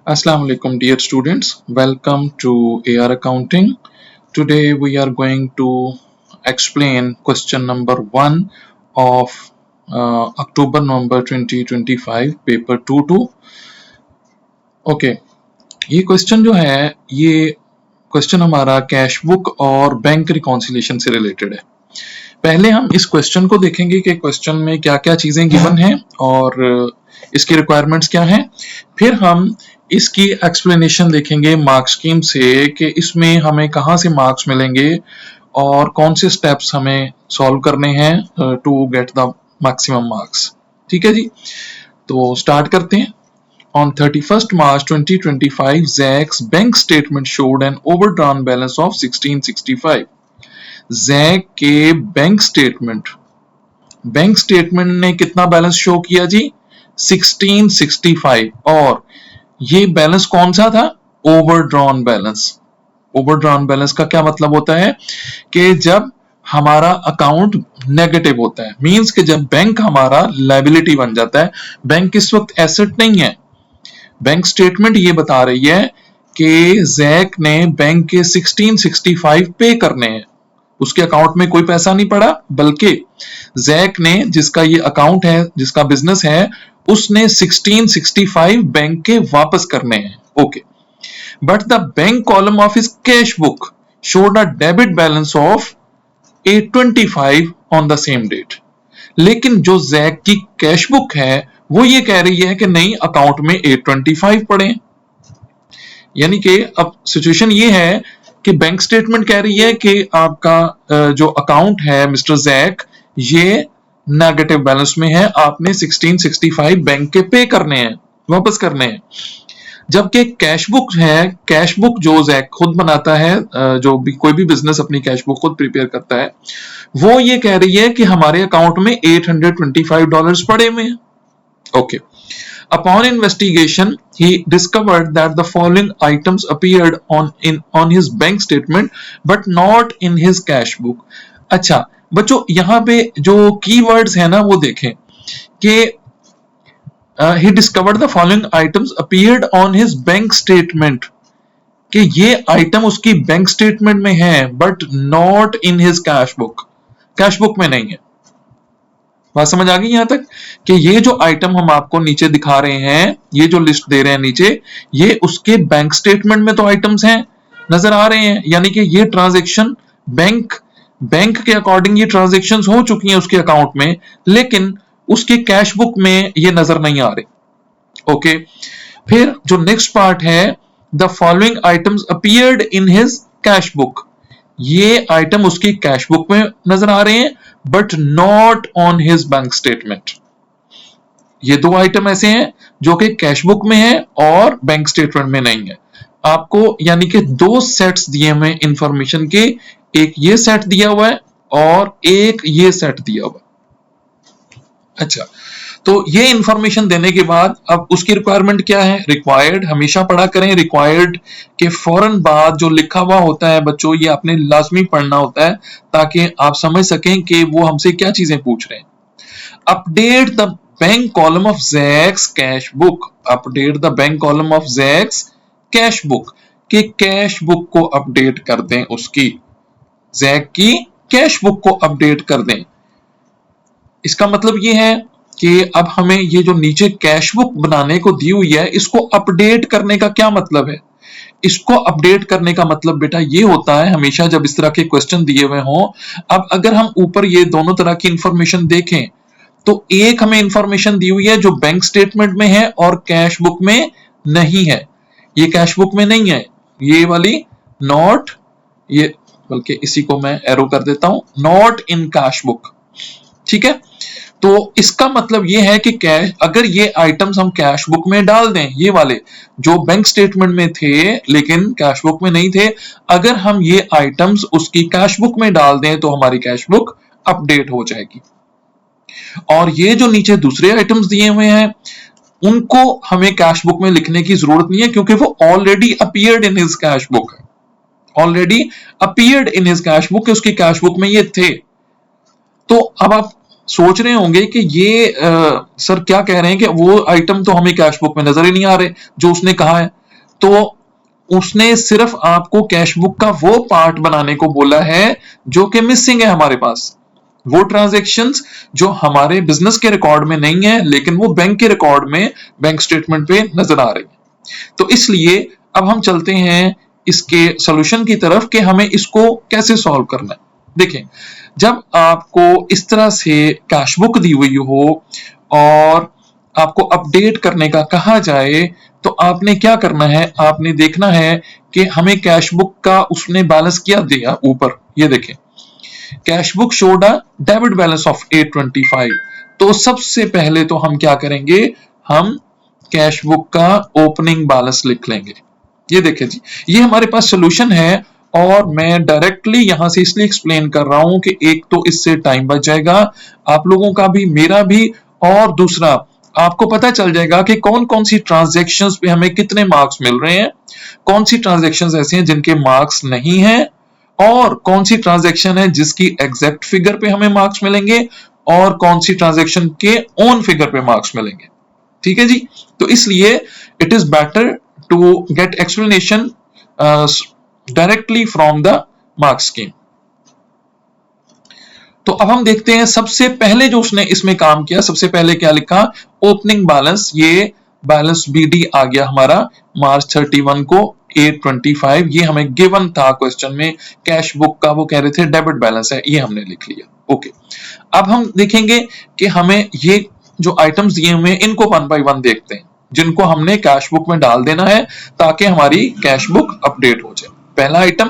Assalamu alaikum dear students, welcome to AR Accounting. Today we are going to explain question number 1 of October-November 2025 paper 2-2. Okay, ये question जो है ये question हमारा cash book और bank reconciliation से related है। पहले हम इस क्वेश्चन को देखेंगे कि क्वेश्चन में क्या क्या चीजें गिवन हैं और इसकी रिक्वायरमेंट्स क्या हैं। फिर हम इसकी एक्सप्लेनेशन देखेंगे मार्क्स स्कीम से कि इसमें हमें कहाँ से मार्क्स मिलेंगे और कौन से स्टेप्स हमें सॉल्व करने हैं to get the maximum marks. ठीक है जी, तो स्टार्ट करते हैं। On 31st March 2025, Zach's bank statement showed an overdrawn balance of 1665. Zach के बैंक स्टेटमेंट ने कितना बैलेंस शो किया जी? 1665। और ये बैलेंस कौन सा था? Overdrawn balance. ओवरड्रॉन बैलेंस का क्या मतलब होता है कि जब हमारा अकाउंट नेगेटिव होता है, मींस कि जब बैंक हमारा लायबिलिटी बन जाता है। बैंक इस वक्त एसेट नहीं है। बैंक स्टेटमेंट ये बता रही है कि जैक ने बैंक के 1665 पे करने हैं। उसके अकाउंट में कोई पैसा नहीं पड़ा, बल्कि जैक ने, जिसका ये अकाउंट है, जिसका बिजनेस है, उसने 1665 बैंक के वापस करने हैं। Okay, but the bank column of his cash book showed a debit balance of 825 on the same date. लेकिन जो जैक की कैश बुक है वो ये कह रही है कि नहीं, अकाउंट में 825 पड़े। यानी कि अब सिचुएशन ये है कि बैंक स्टेटमेंट कह रही है कि आपका जो अकाउंट है मिस्टर जैक, ये नेगेटिव बैलेंस में है, आपने 1665 बैंक के पे करने हैं, वापस करने हैं। जबकि कैश बुक है, कैश बुक जो जैक खुद बनाता है, जो भी कोई भी बिजनेस अपनी कैश बुक खुद प्रिपेयर करता है, वो ये कह रही है कि हमारे अकाउंट में $825 पड़े हुए हैं। Okay. Upon investigation, he discovered that the following items appeared on his bank statement, but not in his cash book. अच्छा बच्चों, यहाँ पे जो keywords है ना वो देखें कि he discovered the following items appeared on his bank statement, कि ये आइटम उसकी बैंक स्टेटमेंट में है but not in his cash book, cash book में नहीं है। बात समझ आ गई यहां तक कि ये जो आइटम हम आपको नीचे दिखा रहे हैं, ये जो लिस्ट दे रहे हैं नीचे, ये उसके बैंक स्टेटमेंट में तो आइटम्स हैं, नजर आ रहे हैं। यानी कि ये ट्रांजैक्शन बैंक के अकॉर्डिंग ये ट्रांजैक्शंस हो चुकी हैं उसके अकाउंट में, लेकिन उसके कैश बुक में ये नजर नहीं आ रहे। ओके, फिर जो नेक्स्ट पार्ट है, the following items appeared in his cash book, ये आइटम उसकी कैश बुक में नजर आ रहे हैं but not on his bank statement. ये दो आइटम ऐसे हैं जो कि कैश बुक में है और बैंक स्टेटमेंट में नहीं है। आपको यानी कि दो सेट्स दिए हुए इंफॉर्मेशन के, एक ये सेट दिया हुआ है और एक ये सेट दिया हुआ है। अच्छा, तो ये इंफॉर्मेशन देने के बाद अब उसकी रिक्वायरमेंट क्या है? रिक्वायर्ड हमेशा पढ़ा करें। रिक्वायर्ड के फौरन बाद जो लिखा हुआ होता है बच्चों, ये आपने लाजमी पढ़ना होता है ताकि आप समझ सकें कि वो हमसे क्या चीजें पूछ रहे हैं। Update the bank column of Jack's cash book. Update the bank column of Jack's cash book, कि कैश बुक को अपडेट कर दें, उसकी जैक की कैश बुक को अपडेट कर दें। इसका मतलब ये है कि अब हमें ये जो नीचे कैश बुक बनाने को दी हुई है, इसको अपडेट करने का क्या मतलब है? इसको अपडेट करने का मतलब बेटा ये होता है, हमेशा जब इस तरह के क्वेश्चन दिए हुए हों, अब अगर हम ऊपर ये दोनों तरह की इंफॉर्मेशन देखें तो एक हमें इंफॉर्मेशन दी हुई है जो बैंक स्टेटमेंट में है और कैश बुक में नहीं है। ये कैश बुक में नहीं है, ये वाली नॉट, ये बल्कि इसी को मैं एरो कर देता हूं, नॉट इन कैश बुक। ठीक है, तो इसका मतलब ये है कि कैश, अगर ये आइटम्स हम कैश बुक में डाल दें, ये वाले जो बैंक स्टेटमेंट में थे लेकिन कैश बुक में नहीं थे, अगर हम ये आइटम्स उसकी कैश बुक में डाल दें तो हमारी कैश बुक अपडेट हो जाएगी। और ये जो नीचे दूसरे आइटम्स दिए हुए हैं उनको हमें कैश बुक में लिखने की जरूरत नहीं है, क्योंकि वो already appeared in his cash book है, already appeared in his cash book, उसकी कैश बुक में ये थे। तो अब आप सोच रहे होंगे कि ये सर क्या कह रहे हैं कि वो आइटम तो हमें कैश बुक में नजर ही नहीं आ रहे जो उसने कहा है। तो उसने सिर्फ आपको कैश बुक का वो पार्ट बनाने को बोला है जो कि मिसिंग है हमारे पास, वो ट्रांजैक्शंस जो हमारे बिजनेस के रिकॉर्ड में नहीं है लेकिन वो बैंक के रिकॉर्ड में, बैंक स्टेटमेंट पे नजर आ रही है। तो इसलिए अब हम चलते हैं इसके सॉल्यूशन की तरफ कि हमें इसको कैसे सॉल्व करना है। देखें, जब आपको इस तरह से कैश बुक दी हुई हो और आपको अपडेट करने का कहा जाए तो आपने क्या करना है, आपने देखना है कि हमें कैश बुक का उसने बैलेंस क्या दिया ऊपर, ये देखें, cash book showed a debit balance of 825। तो सबसे पहले तो हम क्या करेंगे, हम कैश बुक का ओपनिंग बैलेंस लिख लेंगे। ये देखिए जी, ये हमारे पास सोल्यूशन है और मैं डायरेक्टली यहां से इसलिए एक्सप्लेन कर रहा हूं कि एक तो इससे टाइम बच जाएगा आप लोगों का भी, मेरा भी, और दूसरा आपको पता चल जाएगा कि कौन कौन सी ट्रांजैक्शंस पे हमें कितने मार्क्स मिल रहे हैं, कौन सी ट्रांजैक्शंस ऐसी हैं जिनके मार्क्स नहीं हैं, और कौन सी ट्रांजैक्शन है जिसकी एग्जैक्ट फिगर पे हमें मार्क्स मिलेंगे, और कौन सी ट्रांजैक्शन के ओन फिगर पे मार्क्स मिलेंगे। ठीक है जी, तो इसलिए it is better to get explanation directly from the marks scheme. तो अब हम देखते हैं सबसे पहले जो उसने इसमें काम किया, सबसे पहले क्या लिखा, ओपनिंग बैलेंस, ये बैलेंस बीडी आ गया हमारा मार्च 31 को 825, ये हमें गिवन था क्वेश्चन में, कैश बुक का वो कह रहे थे डेबिट बैलेंस है, ये हमने लिख लिया। ओके, अब हम देखेंगे कि हमें ये जो आइटम्स दिए हुए हैं इनको वन बाय वन देखते हैं, जिनको हमने कैश बुक में डाल देना है ताकि हमारी कैश बुक अपडेट हो जाए। पहला item,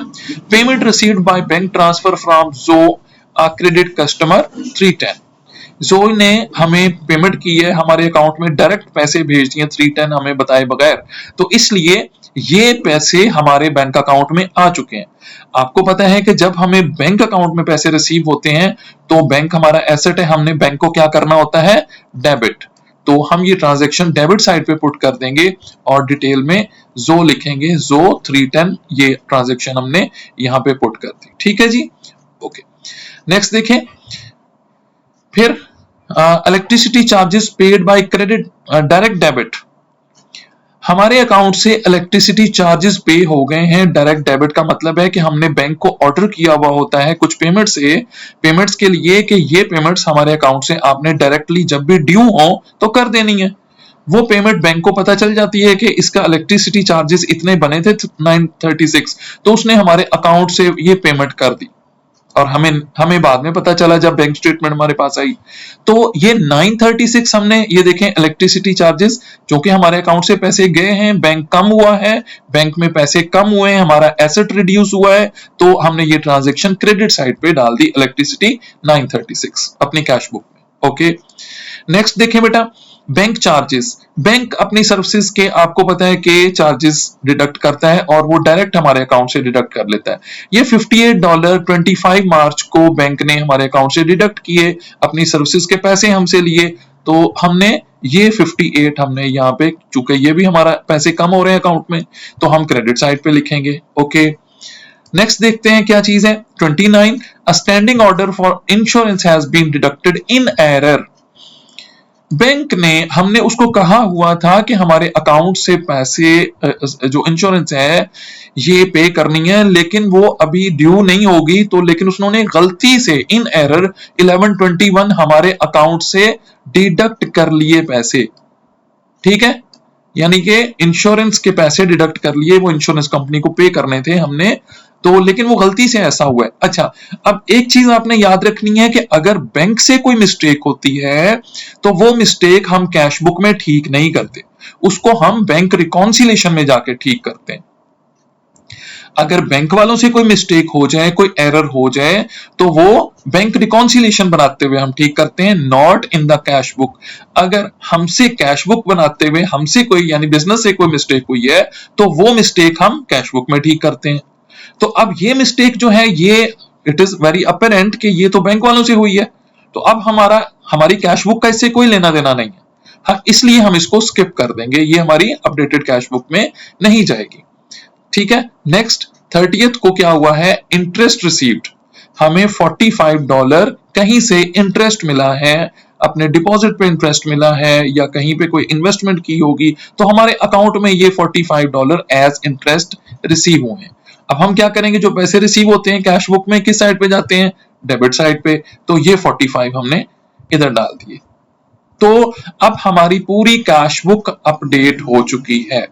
payment received by bank transfer from जो क्रेडिट कस्टमर 310। जोई ने हमें पेमेंट की है, हमारे अकाउंट में डायरेक्ट पैसे भेज दिए 310 हमें बताए बगैर, तो इसलिए ये पैसे हमारे बैंक अकाउंट में आ चुके हैं। आपको पता है कि जब हमें बैंक अकाउंट में पैसे रिसीव होते हैं तो बैंक हमारा एसेट है, हमने बैंक को क्या करना होता है, डेबिट। तो हम ये ट्रांजैक्शन डेबिट साइड पे पुट कर देंगे और डिटेल में जो लिखेंगे, जो 310 ये ट्रांजैक्शन हमने यहां पे पुट कर दी। ठीक है जी, ओके। नेक्स्ट देखें, फिर electricity charges paid by credit direct debit, हमारे अकाउंट से इलेक्ट्रिसिटी चार्जेस पे हो गए हैं डायरेक्ट डेबिट का मतलब है कि हमने बैंक को ऑर्डर किया हुआ होता है कुछ पेमेंट्स के लिए कि ये पेमेंट्स हमारे अकाउंट से आपने डायरेक्टली जब भी ड्यू हो तो कर देनी है। वो पेमेंट बैंक को पता चल जाती है कि इसका इलेक्ट्रिसिटी चार्जेस इतने बने थे 936, तो उसने हमारे अकाउंट से ये पेमेंट कर दी और हमें बाद में पता चला जब बैंक स्टेटमेंट हमारे पास आई। तो ये 936 हमने, ये देखें इलेक्ट्रिसिटी चार्जेस जो कि हमारे अकाउंट से पैसे गए हैं, बैंक कम हुआ है, बैंक में पैसे कम हुए हैं, हमारा एसेट रिड्यूस हुआ है, तो हमने ये ट्रांजैक्शन क्रेडिट साइड पे डाल दी इलेक्ट्रिसिटी 936 अपनी कैश बुक में। ओके, नेक्स्ट देखें बेटा, बैंक चार्जेस, बैंक अपनी सर्विसेज के आपको पता है कि चार्जेस डिडक्ट करता है और वो डायरेक्ट हमारे अकाउंट से डिडक्ट कर लेता है। ये $58 मार्च को बैंक ने हमारे अकाउंट से डिडक्ट किए, अपनी सर्विसेज के पैसे हमसे लिए, तो हमने ये 58 हमने यहाँ पे, चूंकि ये भी हमारा पैसे कम हो रहे हैं अकाउंट में, तो हम क्रेडिट साइड पे लिखेंगे। ओके, नेक्स्ट देखते हैं क्या चीज है, 29, a standing order for insurance has been deducted in error, bank ने, हमने उसको कहा हुआ था कि हमारे अकाउंट से पैसे जो इंश्योरेंस है ये पे करनी है, लेकिन वो अभी ड्यू नहीं होगी, तो लेकिन उसने गलती से इन एरर 1121 हमारे अकाउंट से डिडक्ट कर लिए पैसे। ठीक है, यानी कि इंश्योरेंस के पैसे डिडक्ट कर लिए, वो इंश्योरेंस कंपनी को पे करने थे हमने, तो लेकिन वो गलती से ऐसा हुआ है। अच्छा, अब एक चीज आपने याद रखनी है कि अगर बैंक से कोई मिस्टेक होती है तो वो मिस्टेक हम कैश बुक में ठीक नहीं करते, उसको हम बैंक रिकॉन्सिलेशन में जाके ठीक करते हैं। अगर बैंक वालों से कोई मिस्टेक हो जाए, कोई एरर हो जाए, तो वो बैंक रिकॉन्सिलेशन बनाते हुए हम ठीक करते हैं, not in the cash book. अगर हमसे कैश बुक बनाते हुए हमसे कोई यानी बिजनेस से कोई मिस्टेक हुई है तो वो मिस्टेक हम कैश बुक में ठीक करते हैं। तो अब ये मिस्टेक जो है, ये इट इज वेरी अपेरेंट कि ये तो बैंक वालों से हुई है, तो अब हमारी कैश बुक का इससे कोई लेना देना नहीं है, हाँ, इसलिए हम इसको स्किप कर देंगे, ये हमारी अपडेटेड कैश बुक में नहीं जाएगी। ठीक है, नेक्स्ट 30th को क्या हुआ है, इंटरेस्ट रिसीव्ड, हमें $45 कहीं से इंटरेस्ट मिला है अपने डिपॉजिट पे इंटरेस्ट मिला है या कहीं पे कोई इन्वेस्टमेंट की होगी, तो हमारे अकाउंट में ये $45 एज इंटरेस्ट रिसीव हुए हैं। अब हम क्या करेंगे, जो पैसे रिसीव होते हैं कैश बुक में किस साइड पे जाते हैं, डेबिट साइड पे, तो ये 45 हमने इधर डाल दिए। तो अब हमारी पूरी कैश बुक अपडेट हो चुकी है।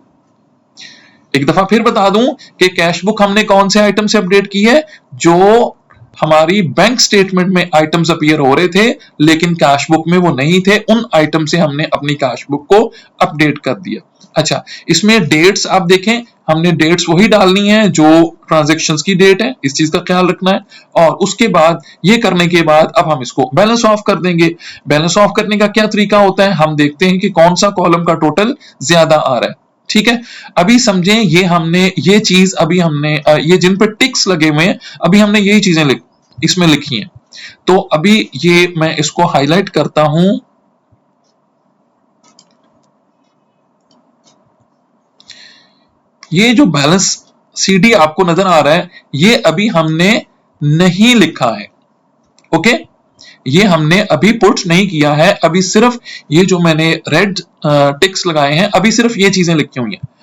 एक दफा फिर बता दूं कि कैश बुक हमने कौन से आइटम से अपडेट की है, जो हमारी बैंक स्टेटमेंट में आइटम्स अपीयर हो रहे थे लेकिन कैश बुक में वो नहीं थे, उन आइटम से हमने अपनी कैश बुक को अपडेट कर दिया। अच्छा, इसमें डेट्स आप देखें, हमने डेट्स वही डालनी है जो ट्रांजैक्शंस की डेट है, इस चीज का ख्याल रखना है। और उसके बाद ये करने के बाद अब हम इसको बैलेंस ऑफ कर देंगे। बैलेंस ऑफ करने का क्या तरीका होता है, हम देखते हैं कि कौन सा कॉलम का टोटल ज्यादा आ रहा है। ठीक है, अभी समझें, ये हमने ये चीज अभी हमने ये जिन पे टिक्स लगे हुए हैं अभी हमने यही चीजें इसमें लिखी हैं। तो अभी ये मैं इसको हाईलाइट करता हूं। ये जो बैलेंस सीडी आपको नजर आ रहा है, ये अभी हमने नहीं लिखा है। ओके, ये हमने अभी पुट नहीं किया है, अभी सिर्फ ये जो मैंने रेड टिक्स लगाए हैं अभी सिर्फ ये चीजें लिखी हुई हैं।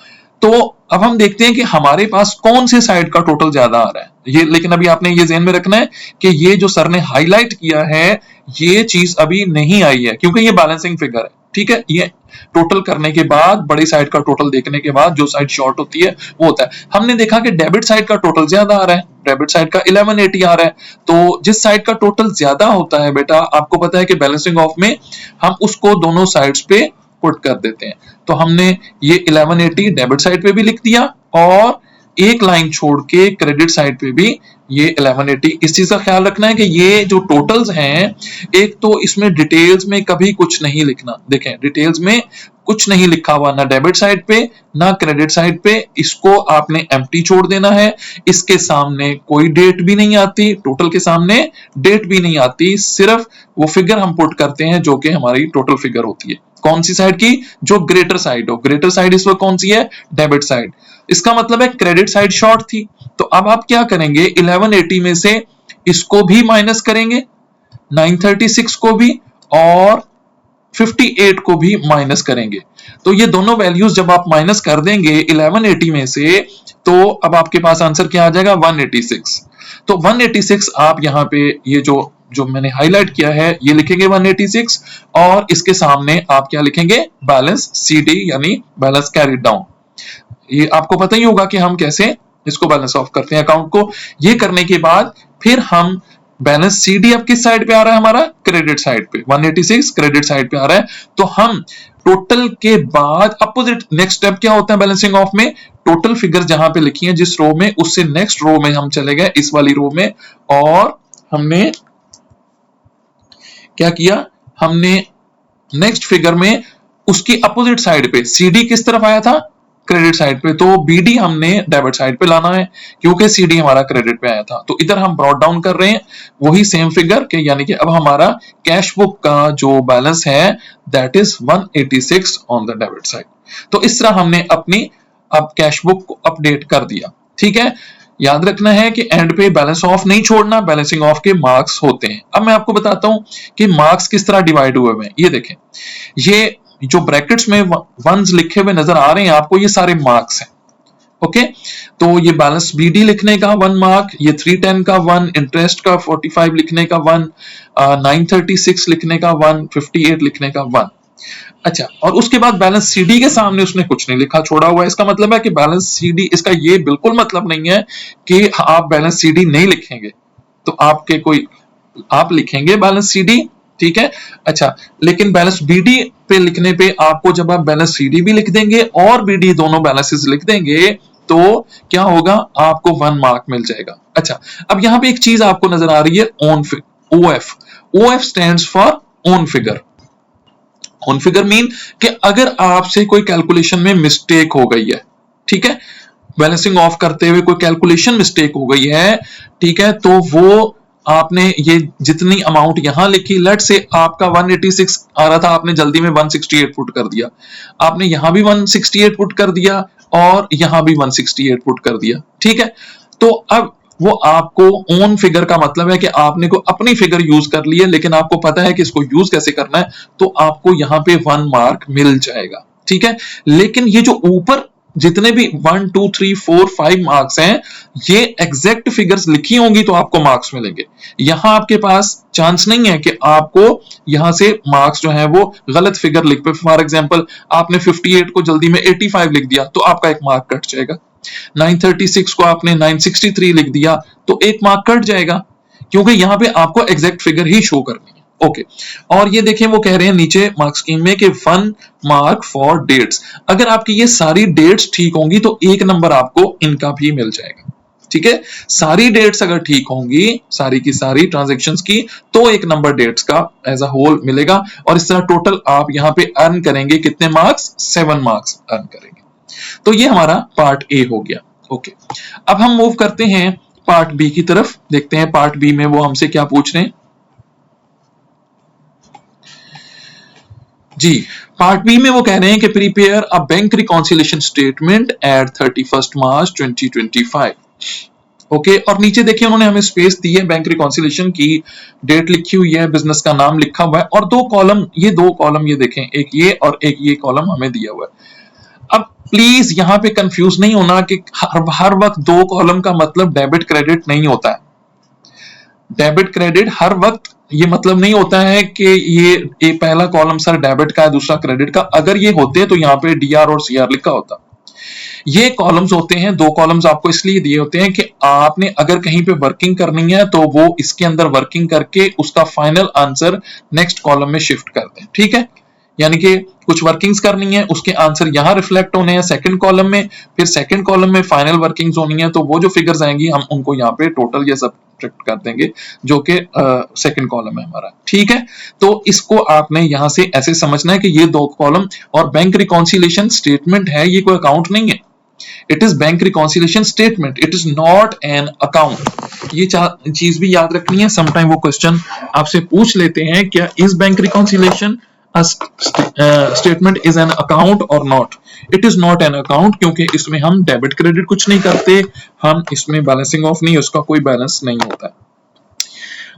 तो अब हम देखते हैं कि हमारे पास कौन से साइड का टोटल ज्यादा आ रहा है ये, लेकिन अभी आपने ये ध्यान में रखना है कि ये जो सर ने हाईलाइट किया है ये चीज अभी नहीं आई है क्योंकि ये बैलेंसिंग फिगर है। ठीक है, ये टोटल करने के बाद बड़ी साइड का टोटल देखने के बाद जो साइड शॉर्ट होती है वो होता है। हमने देखा कि डेबिट साइड का टोटल ज्यादा आ रहा है, डेबिट साइड का 1180 आ रहा है। तो जिस साइड का टोटल ज्यादा होता है बेटा, आपको पता है कि बैलेंसिंग ऑफ में हम उसको दोनों साइड्स पे पुट कर देते हैं। तो हमने ये 1180 डेबिट साइड पे भी लिख दिया और एक लाइन छोड़ के क्रेडिट साइड पे भी ये 1180। इस चीज का ख्याल रखना है कि ये जो टोटल्स हैं, एक तो इसमें डिटेल्स में कभी कुछ नहीं लिखना। देखें, डिटेल्स में कुछ नहीं लिखा हुआ, ना डेबिट साइड पे ना क्रेडिट साइड पे, इसको आपने एम्प्टी छोड़ देना है। इसके सामने कोई डेट भी नहीं आती, टोटल के सामने डेट भी नहीं आती, सिर्फ वो फिगर हम पुट करते हैं जो कि हमारी टोटल फिगर होती है। कौन सी साइड की, जो ग्रेटर साइड हो। ग्रेटर साइड इस वक्त कौन सी है, डेबिट साइड। इसका मतलब है क्रेडिट साइड शॉर्ट थी। तो अब आप क्या करेंगे, 1180 में से इसको भी माइनस करेंगे, 936 को भी और 58 को भी माइनस करेंगे। तो ये दोनों वैल्यूज जब आप माइनस कर देंगे 1180 में से, तो अब आपके पास आंसर क्या आ जाएगा, 186। तो 186 आप यहाँ पे ये जो जो मैंने हाईलाइट किया है ये लिखेंगे 186 और इसके सामने आप क्या लिखेंगे, बैलेंस सीडी यानी बैलेंस कैरिड डाउन। ये आपको पता ही होगा कि हम कैसे इसको बैलेंस ऑफ करते हैं अकाउंट को। ये करने के बाद फिर हम बैलेंस सीडी अब किस साइड पे आ रहा है, हमारा क्रेडिट साइड पे, 186 क्रेडिट साइड पे आ रहा है। तो हम टोटल के बाद अपोजिट नेक्स्ट स्टेप क्या होता है बैलेंसिंग ऑफ में, टोटल फिगर जहां पे लिखी है जिस रो में, उससे नेक्स्ट रो में हम चले गए, इस वाली रो में, और हमने क्या किया, हमने नेक्स्ट फिगर में उसकी अपोजिट साइड पे सीडी किस तरफ आया था, क्रेडिट साइड पे, तो बीडी हमने डेबिट साइड पे लाना है क्योंकि सीडी हमारा क्रेडिट पे आया था। तो इधर हम ब्रॉट डाउन कर रहे हैं वही सेम फिगर के, यानी कि अब हमारा कैश बुक का जो बैलेंस है that is 186 on the debit side. तो इस तरह हमने अपनी अब कैश बुक को अपडेट कर दिया। ठीक है, याद रखना है कि एंड पे बैलेंस ऑफ नहीं छोड़ना, बैलेंसिंग ऑफ के मार्क्स होते हैं। अब मैं आपको बताता हूं कि मार्क्स किस तरह डिवाइड हुए हैं। ये देखें, ये जो ब्रैकेट्स में वंस लिखे हुए नजर आ रहे हैं आपको, ये सारे मार्क्स हैं। ओके, तो ये बैलेंस बीडी लिखने का 1 मार्क, ये 310 का 1, इंटरेस्ट का 45 लिखने का 1, 936 लिखने का 1, 58 लिखने का 1। अच्छा, और उसके बाद बैलेंस सीडी के सामने उसने कुछ नहीं लिखा, छोड़ा हुआ है। इसका मतलब है कि बैलेंस सीडी, इसका ये बिल्कुल मतलब नहीं है कि आप बैलेंस सीडी नहीं लिखेंगे, तो आपके कोई आप लिखेंगे बैलेंस सीडी, ठीक है। अच्छा, लेकिन बैलेंस बीडी पे लिखने पे आपको जब आप बैलेंस सीडी भी लिख देंगे और बीडी दोनों बैलेंसेस लिख देंगे तो क्या होगा, आपको 1 मार्क मिल जाएगा। अच्छा, अब यहां पे एक चीज आपको नजर आ रही है, of. Of stands for own figure. Own figure mean कि अगर आपसे कोई कैलकुलेशन में मिस्टेक हो गई है, ठीक है, बैलेंसिंग ऑफ करते हुए कोई कैलकुलेशन मिस्टेक हो गई है, ठीक है, तो वो आपने ये जितनी अमाउंट यहां लिखी, लेट से आपका 186 आ रहा था, आपने जल्दी में 168 पुट कर दिया, आपने यहां भी 168 पुट कर दिया और यहां भी 168 पुट कर दिया, ठीक है। तो अब वो आपको ओन फिगर का मतलब है कि आपने को अपनी फिगर यूज कर ली है, लेकिन आपको पता है कि इसको यूज कैसे करना है, तो आपको यहां पे 1 मार्क मिल जाएगा। ठीक है, लेकिन ये जो ऊपर जितने भी 1 2 3 4 5 मार्क्स हैं, ये एग्जैक्ट फिगर्स लिखी होंगी तो आपको मार्क्स मिलेंगे। यहां आपके पास चांस नहीं है कि आपको यहां से मार्क्स जो है वो गलत फिगर लिख पे, फॉर एग्जांपल आपने 58 को जल्दी में 85 लिख दिया तो आपका 1 मार्क कट जाएगा। 936 को आपने 963 लिख दिया तो 1 मार्क कट जाएगा, क्योंकि यहां पे आपको एग्जैक्ट फिगर ही शो करनी है। ओके, और ये देखें वो कह रहे हैं नीचे मार्क्स स्कीम में कि 1 मार्क फॉर डेट्स। अगर आपकी ये सारी डेट्स ठीक होंगी तो 1 नंबर आपको इनका भी मिल जाएगा। ठीक है, सारी डेट्स अगर ठीक होंगी, सारी की सारी ट्रांजैक्शंस की, तो 1 नंबर डेट्स का एज अ होल मिलेगा, और इस तरह टोटल आप यहां पे अर्न करेंगे कितने मार्क्स, 7 मार्क्स अर्न करेंगे। तो ये हमारा पार्ट ए हो गया। ओके, अब हम मूव करते हैं पार्ट बी की तरफ, देखते हैं पार्ट बी में वो हमसे क्या पूछ रहे हैं। जी, पार्ट बी में वो कह रहे हैं कि prepare a bank reconciliation statement at 31 March 2025। Okay, और नीचे देखिए उन्होंने हमें स्पेस दी है, बैंक रिकॉन्सिलेशन की डेट लिखी हुई है, बिजनेस का नाम लिखा हुआ है, और 2 कॉलम, ये 2 कॉलम ये देखें, एक ये और एक ये कॉलम हमें दिया हुआ है। अब प्लीज यहां पे कंफ्यूज नहीं होना कि हर वक्त 2 कॉलम का मतलब डेबिट क्रेडिट नहीं होता है। डेबिट क्रेडिट हर वक्त ये मतलब नहीं होता है कि ये पहला कॉलम सर डेबिट का है, दूसरा क्रेडिट का। अगर ये होते तो यहाँ पे डीआर और सीआर लिखा होता। ये कॉलम्स होते हैं, 2 कॉलम्स आपको इसलिए दिए होते हैं कि आपने अगर कहीं पे वर्किंग करनी है तो वो इसके अंदर वर्किंग करके उसका फाइनल आंसर नेक्स्ट कॉलम में शिफ्ट कर दें। ठीक है, यानी कि कुछ वर्किंग्स करनी है, उसके आंसर यहां रिफ्लेक्ट होने हैं सेकंड कॉलम में, फिर सेकंड कॉलम में फाइनल वर्किंग्स होनी है, तो वो जो फिगर्स आएंगी हम उनको यहाँ पे टोटल ये सब्ट्रैक्ट कर देंगे, जो कि सेकंड कॉलम है हमारा। ठीक है, तो इसको आपने यहां से ऐसे समझना है कि ये 2 कॉलम, और बैंक रिकॉन्सिलेशन स्टेटमेंट है, ये कोई अकाउंट नहीं है। It is bank reconciliation statement, it is not an account. ये चीज भी याद रखनी है, समटाइम वो क्वेश्चन आपसे पूछ लेते हैं, क्या is bank reconciliation statement is an account और not. It is not an account, क्योंकि इसमें हम डेबिट क्रेडिट कुछ नहीं करते, हम इसमें बैलेंसिंग ऑफ नहीं, उसका कोई बैलेंस नहीं होता।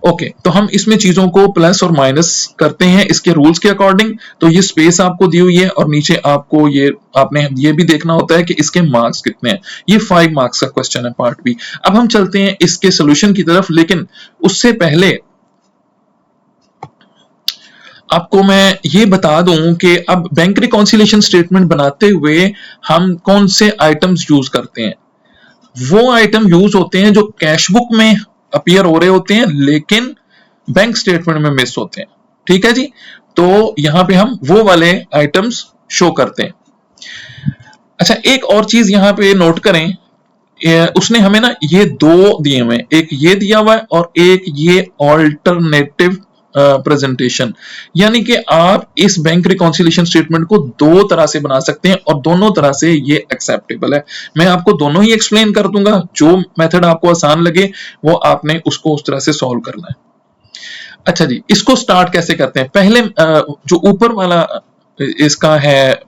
ओके, तो हम इसमें चीजों को प्लस और माइनस करते हैं इसके रूल्स के अकॉर्डिंग। तो ये स्पेस आपको दी हुई है, और नीचे आपको ये आपने ये भी देखना होता है कि इसके मार्क्स कितने हैं। ये 5 मार्क्स का क्वेश्चन है पार्ट बी। अब हम चलते हैं इसके सोल्यूशन की तरफ, लेकिन उससे पहले आपको मैं ये बता दूं कि अब बैंक रिकॉन्सिलेशन स्टेटमेंट बनाते हुए हम कौन से आइटम्स यूज करते हैं। वो आइटम यूज होते हैं जो कैश बुक में अपीयर हो रहे होते हैं, लेकिन बैंक स्टेटमेंट में मिस होते हैं। ठीक है जी, तो यहां पे हम वो वाले आइटम्स शो करते हैं। अच्छा, एक और चीज यहां पे नोट करें, उसने हमें ना ये 2 दिए हुए, एक ये दिया हुआ है और एक ये ऑल्टरनेटिव प्रेजेंटेशन, यानी कि आप इस बैंक रिकॉन्सिलेशन स्टेटमेंट को 2 तरह से बना सकते हैं, और दोनों तरह से ये एक्सेप्टेबल है। मैं आपको दोनों ही एक्सप्लेन कर दूंगा, जो मेथड आपको आसान लगे वो आपने उसको उस तरह से सॉल्व करना है। अच्छा जी, इसको स्टार्ट कैसे करते हैं। पहले जो ऊपर वाला इसका है,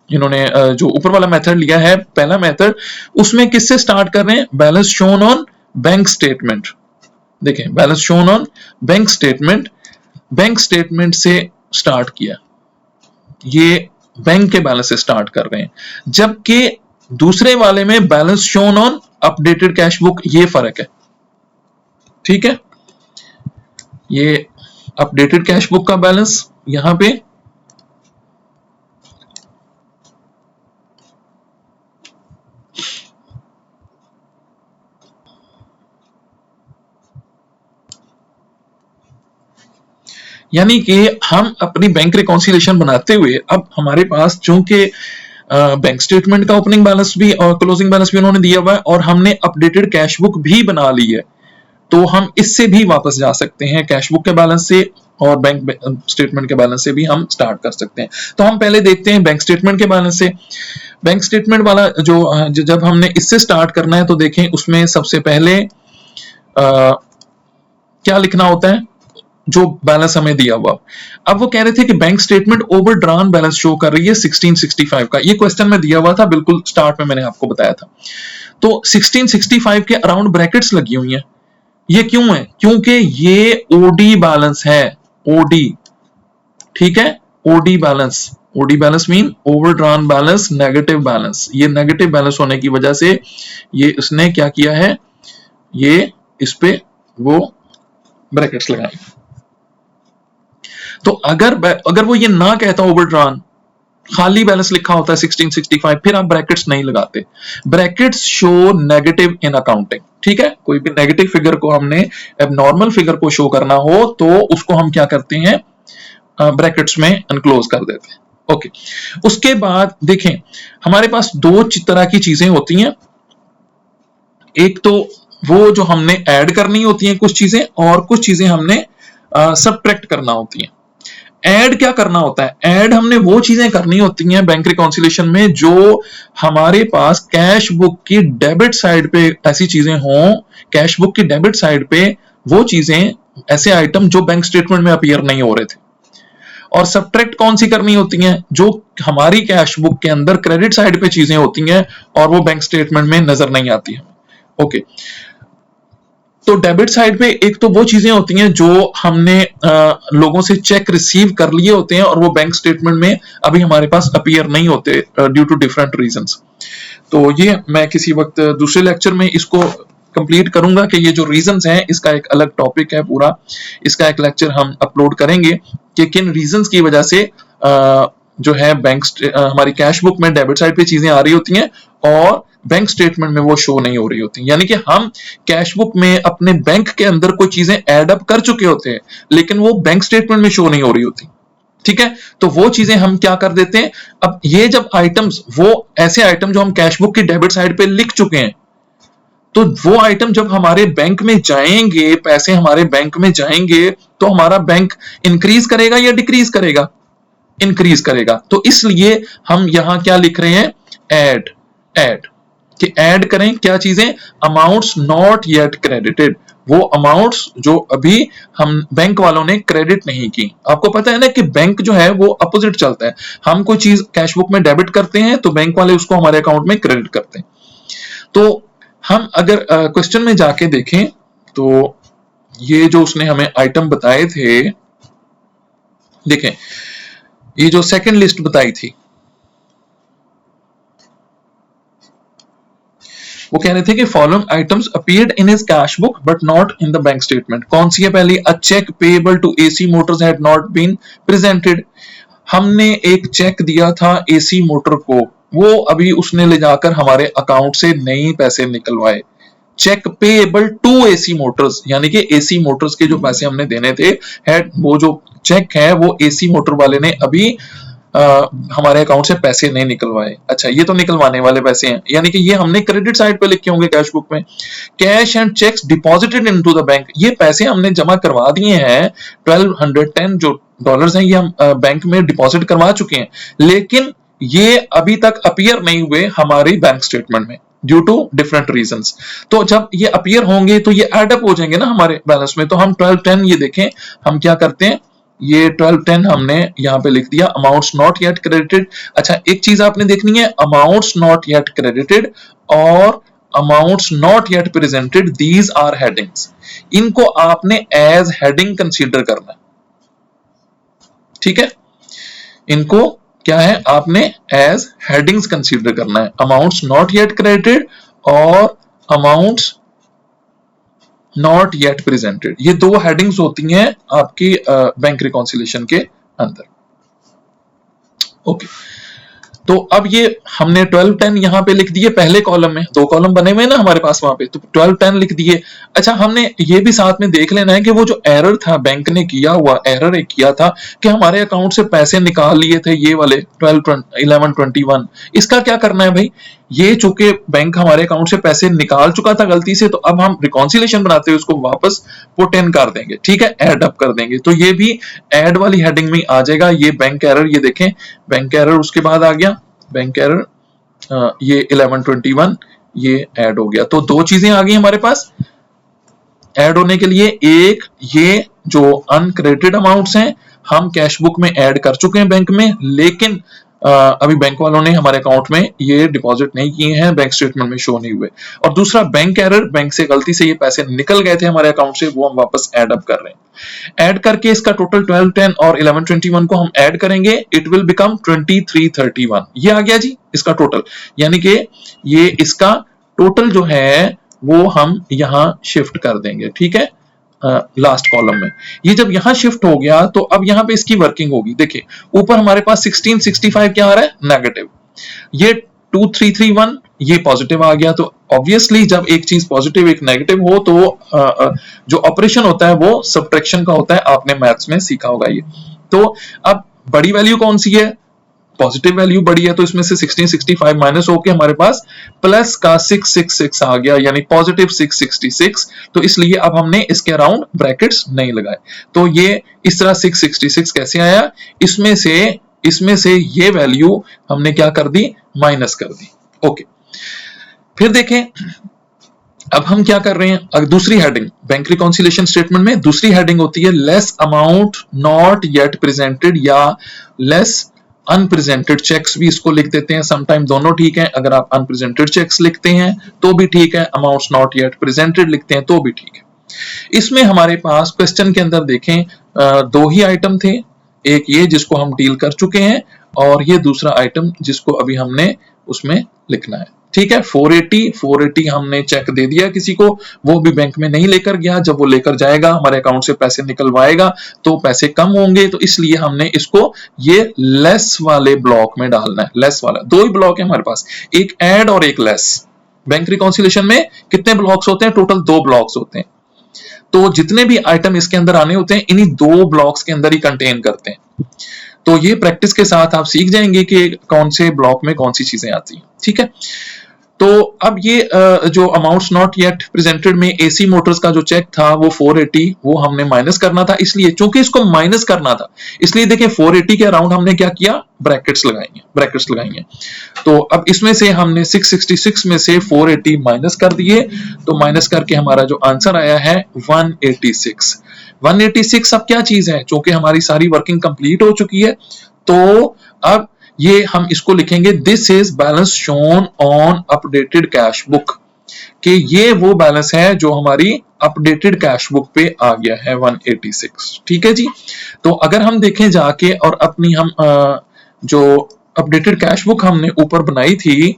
इन्होंने जो ऊपर वाला मेथड लिया है, पहला मेथड, उसमें किससे स्टार्ट कर रहे हैं, balance shown on bank statement. देखें, balance shown on bank statement, bank statement से स्टार्ट किया, ये बैंक के बैलेंस से स्टार्ट कर रहे हैं, जबकि दूसरे वाले में balance shown on updated cash book, ये फर्क है। ठीक है, ये अपडेटेड कैश बुक का बैलेंस यहां पे, यानी कि हम अपनी बैंक रिकॉन्सिलेशन बनाते हुए अब हमारे पास चूंकि बैंक स्टेटमेंट का ओपनिंग बैलेंस भी और क्लोजिंग बैलेंस भी उन्होंने दिया हुआ है, और हमने अपडेटेड कैश बुक भी बना ली है, तो हम इससे भी वापस जा सकते हैं, कैश बुक के बैलेंस से और बैंक स्टेटमेंट के बैलेंस से भी हम स्टार्ट कर सकते हैं। तो हम पहले देखते हैं बैंक स्टेटमेंट के बैलेंस से। बैंक स्टेटमेंट वाला जो जब हमने इससे स्टार्ट करना है, तो देखें उसमें सबसे पहले क्या लिखना होता है, जो बैलेंस हमें दिया हुआ। अब वो कह रहे थे कि bank statement overdrawn balance show कर रही है 1665 का। ये क्वेश्चन में दिया हुआ था, बिल्कुल स्टार्ट में मैंने आपको बताया था। तो 1665 के अराउंड ब्रैकेट्स लगी हुई हैं। ये क्यों है? क्योंकि ये ओडी बैलेंस है, ओडी, ठीक है, OD balance. OD balance mean overdrawn balance, negative balance. ये नेगेटिव बैलेंस होने की वजह से ये उसने क्या किया है, ये इस पे वो ब्रैकेट्स लगाए। तो अगर वो ये ना कहता ओवरड्रॉन, खाली बैलेंस लिखा होता है 1665, फिर आप ब्रैकेट्स नहीं लगाते। Brackets show negative in accounting, ठीक है। कोई भी नेगेटिव फिगर को हमने एबनॉर्मल फिगर को शो करना हो तो उसको हम क्या करते हैं, ब्रैकेट्स में एनक्लोज कर देते हैं। ओके, उसके बाद देखें हमारे पास दो तरह की चीजें होती हैं। एक तो वो जो हमने ऐड करनी होती हैं कुछ चीजें, और कुछ चीजें हमने सबट्रैक्ट करना होती हैं। ऐड क्या करना होता है? ऐड हमने वो चीजें करनी होती हैं बैंक रिकॉन्सिलिएशन में जो हमारे पास कैश बुक की डेबिट साइड पे ऐसी चीजें हों, कैश बुक की डेबिट साइड पे वो चीजें, ऐसे आइटम जो बैंक स्टेटमेंट में अपीयर नहीं हो रहे थे। और सबट्रैक्ट कौन सी करनी होती हैं? जो हमारी कैश बुक के अंदर क्रेडिट साइड पे चीजें होती हैं और वो बैंक स्टेटमेंट में नजर नहीं आती है। ओके, तो डेबिट साइड पे एक तो वो चीजें होती हैं जो हमने लोगों से चेक रिसीव कर लिए होते हैं और वो बैंक स्टेटमेंट में अभी हमारे पास अपीयर नहीं होते ड्यू टू डिफरेंट रीजंस। तो ये मैं किसी वक्त दूसरे लेक्चर में इसको कंप्लीट करूंगा कि ये जो रीजंस हैं इसका एक अलग टॉपिक है पूरा, इसका एक लेक्चर हम अपलोड करेंगे कि किन रीजंस की वजह से जो है बैंक हमारी कैश बुक में डेबिट साइड पे चीजें आ रही होती हैं और बैंक स्टेटमेंट में वो शो नहीं हो रही होती। यानी कि हम कैश बुक में अपने बैंक के अंदर कोई चीजें ऐड अप कर चुके होते हैं लेकिन वो बैंक स्टेटमेंट में शो नहीं हो रही होती, ठीक है। तो वो चीजें हम क्या कर देते हैं, अब ये जब आइटम्स, वो ऐसे आइटम जो हम कैश बुक की डेबिट साइड पे लिख चुके हैं, तो वो आइटम जब हमारे बैंक में जाएंगे, पैसे हमारे बैंक में जाएंगे, तो हमारा बैंक इंक्रीज करेगा या डिक्रीज करेगा? इंक्रीज करेगा। तो इसलिए हम यहां क्या लिख रहे हैं, ऐड, ऐड, कि ऐड करें क्या चीजें, अमाउंट्स नॉट येट क्रेडिटेड, वो अमाउंट्स जो अभी हम बैंक वालों ने क्रेडिट नहीं की। आपको पता है ना कि बैंक जो है वो अपोजिट चलता है, हम कोई चीज कैश बुक में डेबिट करते हैं तो बैंक वाले उसको हमारे अकाउंट में क्रेडिट करते हैं। तो हम अगर क्वेश्चन में जाके देखें तो ये जो उसने हमें आइटम बताए थे, देखें ये जो सेकंड लिस्ट बताई थी, वो कह रहे थे कि following items appeared in his cash book but not in the bank statement. कौन सी है पहली? A cheque payable to AC Motors had not been presented. हमने एक चेक दिया था एसी मोटर को, वो अभी उसने ले जाकर हमारे अकाउंट से नहीं पैसे निकलवाए। Cheque payable to AC Motors, यानी कि एसी मोटर्स के जो पैसे हमने देने थे, हैड, वो जो चेक है वो एसी मोटर वाले ने अभी हमारे अकाउंट से पैसे नहीं निकलवाए। अच्छा, ये तो निकलवाने वाले पैसे हैं, यानी कि ये हमने क्रेडिट साइड पे लिखे होंगे कैश बुक में। Cash and checks deposited into the bank, ये पैसे हमने जमा करवा दिए हैं, 1210 जो डॉलर्स हैं ये हम बैंक में डिपॉजिट करवा चुके हैं, लेकिन ये अभी तक अपीयर नहीं हुए हमारी बैंक स्टेटमेंट में ड्यू टू डिफरेंट रीजंस। तो जब ये अपीयर होंगे तो ये एड अप हो जाएंगे ना हमारे बैलेंस में। तो हम 1210, ये देखें हम क्या करते हैं, ये 1210 हमने यहां पे लिख दिया, अमाउंट्स नॉट येट क्रेडिटेड। अच्छा, एक चीज आपने देखनी है, अमाउंट्स नॉट येट क्रेडिटेड और amounts not yet presented, these are headings. इनको आपने एज हेडिंग कंसीडर करना है, ठीक है। इनको क्या है, आपने एज हेडिंग्स कंसीडर करना है, अमाउंट्स नॉट येट क्रेडिटेड और अमाउंट्स नॉट येट प्रेजेंटेड। ये दो हेडिंग्स होती हैं आपकी बैंक रिकॉन्सिलिएशन के अंदर। ओके, तो अब ये हमने 1210 यहां पे लिख दिए पहले कॉलम में, दो कॉलम बने हुए ना हमारे पास वहां पे, तो 1210 लिख दिए। अच्छा, हमने ये भी साथ में देख लेना है कि वो जो एरर था बैंक ने किया हुआ, एरर एक किया था कि हमारे अकाउंट से पैसे निकाल लिए थे ये वाले 1121, इसका क्या करना है भाई। ये चूंकि बैंक हमारे अकाउंट से पैसे निकाल चुका था गलती से, तो अब हम रिकॉन्सिलिएशन बनाते हुए उसको वापस पुट इन कर देंगे, ठीक है, ऐड अप कर देंगे। तो ये भी ऐड वाली हेडिंग में आ जाएगा। ये बैंक एरर, ये देखें बैंक एरर, उसके बाद आ गया बैंक एरर, ये 1121 ये ऐड हो गया। तो दो चीजें आ गई हमारे पास ऐड होने के लिए। एक, ये जो अनक्रेडिटेड अमाउंट्स हैं हम कैश बुक में ऐड कर चुके हैं बैंक में, लेकिन अभी बैंक वालों ने हमारे अकाउंट में ये डिपॉजिट नहीं किए हैं, बैंक स्टेटमेंट में शो नहीं हुए। और दूसरा बैंक एरर, बैंक से गलती से ये पैसे निकल गए थे हमारे अकाउंट से, वो हम वापस ऐड अप कर रहे हैं। ऐड करके इसका टोटल 12, 10 और 11, 21 को हम ऐड करेंगे, इट विल बिकम 23, 31। ये आ गया जी इसका टोटल, यानी कि ये इसका टोटल जो है वो हम यहां शिफ्ट कर देंगे, ठीक है, लास्ट कॉलम में। ये जब यहां शिफ्ट हो गया तो अब यहां पे इसकी वर्किंग होगी। देखिए ऊपर हमारे पास 1665 क्या आ रहा है, नेगेटिव। ये 2331 ये पॉजिटिव आ गया। तो ऑब्वियसली जब एक चीज पॉजिटिव एक नेगेटिव हो तो जो ऑपरेशन होता है वो सब्ट्रैक्शन का होता है, आपने मैथ्स में सीखा होगा ये। तो अब बड़ी वैल्यू कौन सी है, पॉजिटिव वैल्यू बड़ी है, तो इसमें से 1665 माइनस होके हमारे पास प्लस का 666 आ गया, यानी पॉजिटिव 666। तो इसलिए अब हमने इसके अराउंड ब्रैकेट्स नहीं लगाए। तो ये इस तरह 666 कैसे आया, इसमें से ये वैल्यू हमने क्या कर दी, माइनस कर दी। ओके, फिर देखें अब हम क्या कर रहे हैं। अगर दूसरी हेडिंग बैंक रिकॉन्सिलिएशन स्टेटमेंट में दूसरी हेडिंग होती है less amount not yet presented या लेस अनप्रेजेंटेड चेक्स भी इसको लिख देते हैं, समटाइम दोनों ठीक है। अगर आप अनप्रेजेंटेड चेक्स लिखते हैं तो भी ठीक है, अमाउंट्स नॉट येट प्रेजेंटेड लिखते हैं तो भी ठीक है। इसमें हमारे पास क्वेश्चन के अंदर देखें दो ही आइटम थे, एक ये जिसको हम डील कर चुके हैं और ये दूसरा आइटम जिसको अभी हमने उसमें लिखना है, ठीक है। 480 हमने चेक दे दिया किसी को, वो भी बैंक में नहीं लेकर गया। जब वो लेकर जाएगा हमारे अकाउंट से पैसे निकलवाएगा तो पैसे कम होंगे, तो इसलिए हमने इसको ये लेस वाले ब्लॉक में डालना है। लेस वाला, दो ही ब्लॉक है हमारे पास, एक ऐड और एक लेस। बैंक रिकॉन्सिलिएशन में कितने ब्लॉक्स होते हैं, टोटल 2 ब्लॉक्स होते हैं। तो जितने भी आइटम इसके अंदर आने होते हैं इन्हीं 2 ब्लॉक्स के अंदर ही कंटेन करते हैं। तो ये प्रैक्टिस के साथ आप सीख जाएंगे कि कौन से ब्लॉक में कौन सी चीजें आती हैं, ठीक है। तो अब ये जो अमाउंट्स नॉट येट प्रेजेंटेड में एसी मोटर्स का जो चेक था वो 480 वो हमने माइनस करना था, इसलिए चूंकि इसको माइनस करना था इसलिए देखिए 480 के अराउंड हमने क्या किया, ब्रैकेट्स लगाएंगे। तो अब इसमें से हमने 666 में से 480 माइनस कर दिए, तो माइनस करके हमारा जो आंसर आया है 186। अब क्या चीज है, चूंकि हमारी सारी वर्किंग कंप्लीट हो चुकी है तो अब ये हम इसको लिखेंगे this is balance shown on updated cash book, कि ये वो बैलेंस है जो हमारी अपडेटेड कैश बुक पे आ गया है 186, ठीक है जी। तो अगर हम देखें जाके और अपनी हम जो अपडेटेड कैश बुक हमने ऊपर बनाई थी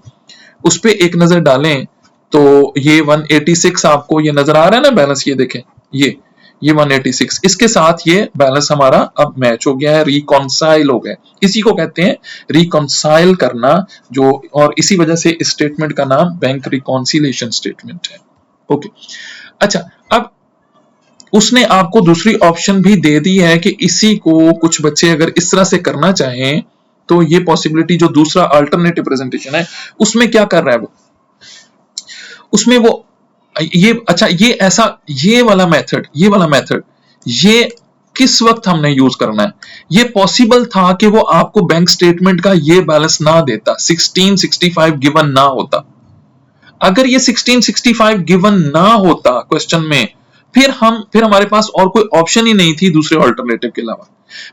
उस पे एक नजर डालें तो ये 186 आपको ये नजर आ रहा है ना बैलेंस, ये देखें ये 186, इसके साथ ये बैलेंस हमारा अब मैच हो गया है, रिकॉन्साइल हो गया। इसी को कहते हैं रिकॉन्साइल करना, जो और इसी वजह से इस स्टेटमेंट का नाम बैंक रिकॉन्सिलिएशन स्टेटमेंट है। ओके, अच्छा, अब उसने आपको दूसरी ऑप्शन भी दे दी है कि इसी को कुछ बच्चे अगर इस तरह से करना चाहें तो ये पॉसिबिलिटी जो दूसरा अल्टरनेटिव प्रेजेंटेशन है उसमें क्या कर रहा है वो, उसमें वो ये अच्छा ये वाला मेथड ये किस वक्त हमने यूज करना है। ये पॉसिबल था कि वो आपको बैंक स्टेटमेंट का ये बैलेंस ना देता, 1665 गिवन ना होता। अगर ये 1665 गिवन ना होता क्वेश्चन में, फिर हमारे पास और कोई ऑप्शन ही नहीं थी दूसरे ऑल्टरनेटिव के अलावा।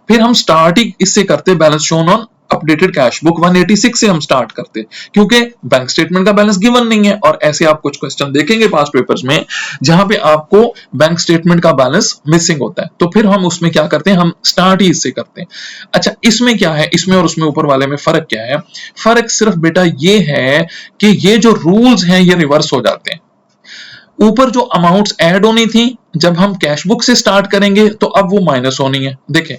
फिर हम स्टार्ट ही इससे करते, balance shown on updated cash book 186 से हम स्टार्ट करते, क्योंकि बैंक स्टेटमेंट का बैलेंस गिवन नहीं है। और ऐसे आप कुछ क्वेश्चन देखेंगे पास्ट पेपर्स में जहां पे आपको बैंक स्टेटमेंट का बैलेंस मिसिंग होता है, तो फिर हम उसमें क्या करते हैं, हम स्टार्ट ही इससे करते हैं। अच्छा, इसमें क्या है, इसमें और उसमें ऊपर वाले में फर्क क्या है? फर्क सिर्फ बेटा ये है कि ये जो रूल्स हैं ये रिवर्स हो जाते हैं। ऊपर जो अमाउंट्स ऐड होनी थी जब हम कैश बुक से स्टार्ट करेंगे तो अब वो माइनस होनी है। देखें,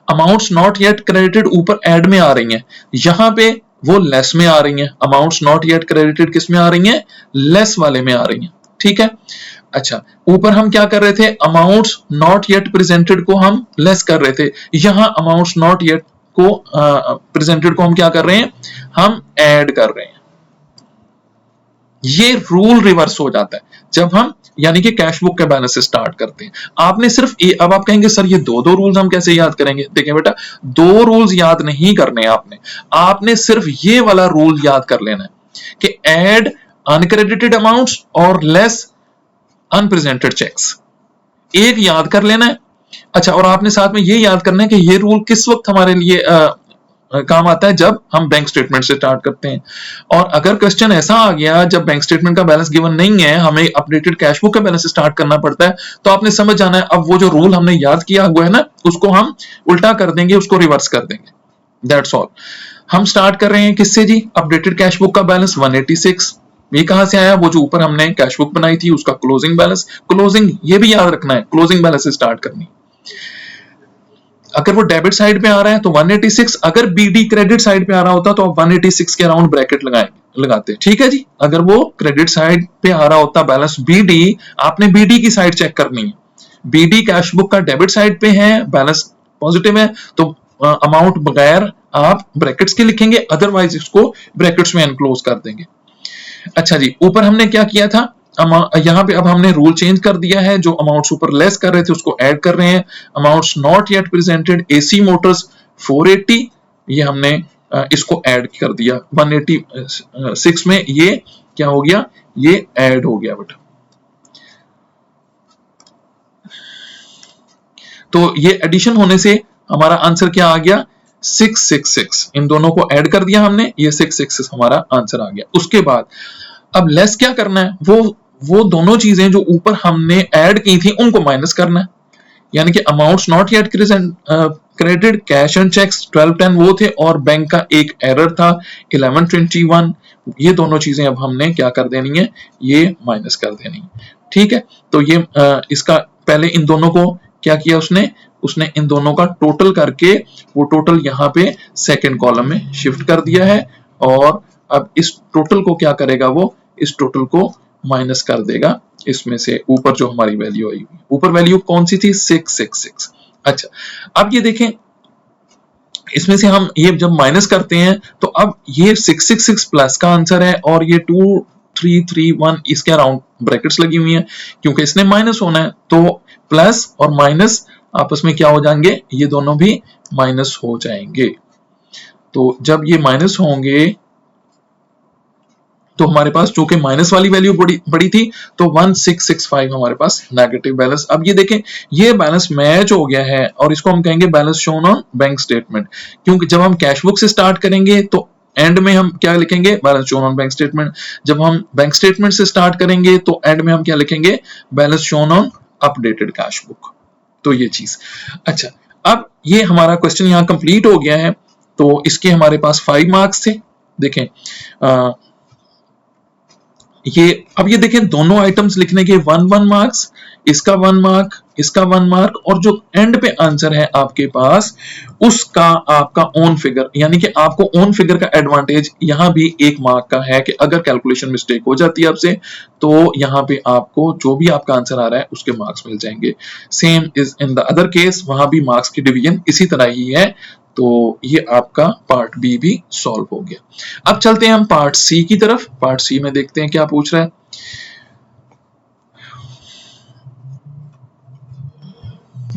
अमाउंट्स नॉट येट क्रेडिटेड ऊपर ऐड में आ रही हैं, यहां पे वो लेस में आ रही हैं। अमाउंट्स नॉट येट क्रेडिटेड किस में आ रही हैं, लेस वाले में आ रही हैं, ठीक है। अच्छा, ऊपर हम क्या कर रहे थे, अमाउंट्स नॉट येट प्रेजेंटेड को हम लेस कर रहे थे, यहां अमाउंट्स नॉट येट को प्रेजेंटेड को हम क्या कर रहे हैं, हम ऐड कर रहे हैं। ये रूल रिवर्स हो जाता है जब हम यानी कि कैश बुक के बैलेंस से स्टार्ट करते हैं। आपने सिर्फ अब आप कहेंगे सर ये दो रूल्स हम कैसे याद करेंगे? देखिए बेटा, 2 रूल्स याद नहीं करने आपने सिर्फ ये वाला रूल याद कर लेना है कि ऐड अनक्रेडिटेड अमाउंट्स और लेस अनप्रेजेंटेड चेक्स, एक याद कर लेना है। अच्छा, और आपने साथ में ये याद करना है कि ये रूल किस वक्त हमारे लिए काम आता है जब हम बैंक स्टेटमेंट से स्टार्ट करते हैं। और अगर क्वेश्चन ऐसा आ गया जब बैंक स्टेटमेंट का बैलेंस गिवन नहीं है, हमें अपडेटेड कैश बुक का बैलेंस स्टार्ट करना पड़ता है, तो आपने समझ जाना है अब वो जो रूल हमने याद किया हुआ है ना उसको हम उल्टा कर देंगे, उसको रिवर्स कर देंगे। That's all. हम स्टार्ट कर रहे हैं किससे जी? अपडेटेड कैश बुक का बैलेंस 186। ये कहां से आया? वो जो ऊपर हमने कैश बुक बनाई थी उसका क्लोजिंग बैलेंस। क्लोजिंग ये भी याद रखना है, क्लोजिंग बैलेंस से स्टार्ट करनी। अगर वो डेबिट साइड पे आ रहा है तो 186, अगर बीडी क्रेडिट साइड पे आ रहा होता तो आप 186 के अराउंड ब्रैकेट लगाते। ठीक है जी। अगर वो क्रेडिट साइड पे आ रहा होता बैलेंस बीडी, आपने बीडी की साइड चेक करनी है। बीडी कैश बुक का डेबिट साइड पे है, बैलेंस पॉजिटिव है, तो अमाउंट बगैर आप ब्रैकेट्स के लिखेंगे, अदरवाइज इसको ब्रैकेट्स में एनक्लोज कर देंगे। अच्छा जी, ऊपर हमने क्या किया था? यहाँ पे अब हमने रूल चेंज कर दिया है, जो अमाउंट्स ऊपर लेस कर रहे थे उसको ऐड कर रहे हैं। Amounts not yet presented AC Motors 480, ये हमने इसको ऐड कर दिया 186 में। ये क्या हो गया? ये ऐड हो गया बेटा। तो ये एडिशन होने से हमारा आंसर क्या आ गया? 666। इन दोनों को ऐड कर दिया हमने, ये 666 हमारा आंसर आ गया। उसके बाद अब लेस क्या करना है? वो दोनों चीजें जो ऊपर हमने ऐड की थी उनको माइनस करना है। यानी कि amounts not yet credit, cash and cheques 1210 वो थे, और बैंक का एक एरर था 1121। ये दोनों चीजें अब हमने क्या कर देनी है? ये माइनस कर देनी है। ठीक है। तो ये इसका पहले इन दोनों को क्या किया उसने इन दोनों का टोटल करके वो टोटल यहाँ पे सेकंड कॉलम में शिफ्ट कर दिया है, और अब इस टोटल को क्या करेगा? वो इस टोटल को माइनस कर देगा इसमें से ऊपर जो हमारी वैल्यू आई हुई। ऊपर वैल्यू कौन सी थी? 666। अच्छा, अब ये देखें, इसमें से हम ये जब माइनस करते हैं तो अब ये 666 प्लस का आंसर है, और ये 2331 इसके अराउंड ब्रैकेट्स लगी हुई हैं, क्योंकि इसने माइनस होना है। तो प्लस और माइनस आपस में क्या हो जाएंगे? ये दोनों भी माइनस हो जाएंगे। तो जब ये माइनस होंगे तो हमारे पास चूंकि माइनस वाली वैल्यू बड़ी थी, तो 1665 हमारे पास नेगेटिव बैलेंस। अब ये देखें, ये बैलेंस मैच हो गया है, और इसको हम कहेंगे balance shown on bank statement, क्योंकि जब हम कैश बुक से स्टार्ट करेंगे तो एंड में हम क्या लिखेंगे? Balance shown on bank statement. जब हम बैंक स्टेटमेंट से स्टार्ट करेंगे तो एंड में हम क्या लिखेंगे? Balance shown on updated cash book. तो ये चीज। अच्छा, अब ये हमारा क्वेश्चन यहाँ कंप्लीट हो गया है। तो इसके हमारे पास 5 मार्क्स थे। देखें अब ये देखें, दोनों आइटम्स लिखने के 1 मार्क्स, इसका 1 मार्क, इसका 1 मार्क, और जो एंड पे आंसर है आपके पास उसका आपका ओन फिगर, यानी कि आपको ओन फिगर का एडवांटेज यहां भी 1 मार्क का है कि अगर कैलकुलेशन मिस्टेक हो जाती है आपसे तो यहां पे आपको जो भी आपका आंसर आ रहा है उसके मार्क्स मिल जाएंगे। Same is in the other case, वहां भी मार्क्स की डिवीजन इसी तरह ही है। तो ये आपका पार्ट बी भी सॉल्व हो गया। अब चलते हैं हम पार्ट सी की तरफ। पार्ट सी में देखते हैं क्या पूछ रहा है।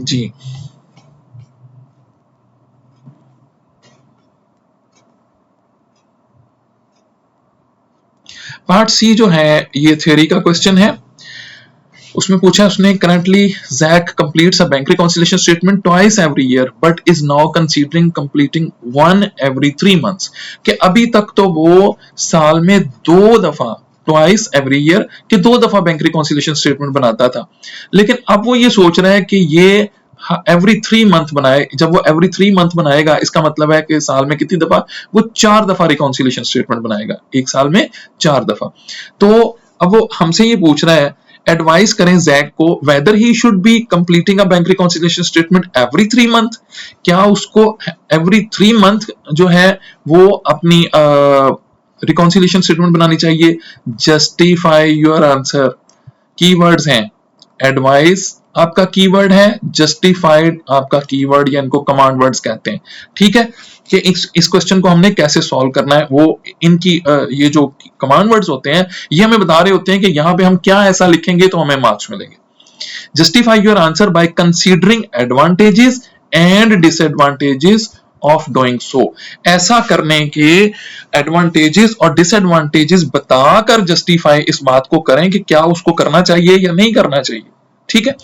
जी, पार्ट सी जो है ये थ्योरी का क्वेश्चन है। उसमें पूछा उसने, currently Jack completes a bank reconciliation statement twice every year but is now considering completing 1 every 3 months. कि अभी तक तो वो साल में 2 दफा, ट्वाइस एवरी ईयर, कि 2 दफा बैंक रिकॉन्सिलिएशन स्टेटमेंट बनाता था, लेकिन अब वो ये सोच रहा है कि ये एवरी 3 मंथ बनाए। जब वो एवरी 3 मंथ बनाएगा इसका मतलब है कि साल में कितनी दफा? वो 4 दफा रिकॉन्सिलिएशन स्टेटमेंट बनाएगा, एक साल में 4 दफा। तो अब वो हमसे ये पूछ रहा है, एडवाइस करें जैक को weather he should be completing a bank reconciliation statement every 3 month. क्या उसको एवरी 3 मंथ जो है वो अपनी रिकॉन्सिलिएशन स्टेटमेंट बनानी चाहिए? जस्टिफाई योर आंसर, कीवर्ड्स हैं, एडवाइस आपका कीवर्ड है, जस्टिफाइड आपका कीवर्ड, या इनको कमांड वर्ड्स कहते हैं। ठीक है, कि इस क्वेश्चन को हमने कैसे सॉल्व करना है, वो इनकी ये जो कमांड वर्ड्स होते हैं ये हमें बता रहे होते हैं कि यहाँ पे हम क्या ऐसा लिखेंगे तो हमें मार्क्स मिलेंगे। Justify your answer by considering advantages and disadvantages of doing so. ऐसा करने के एडवांटेजेस और डिसएडवांटेजेस बताकर जस्टिफाई इस बात को करें कि क्या उसको करना चाहिए या नहीं करना चाहिए। ठीक है।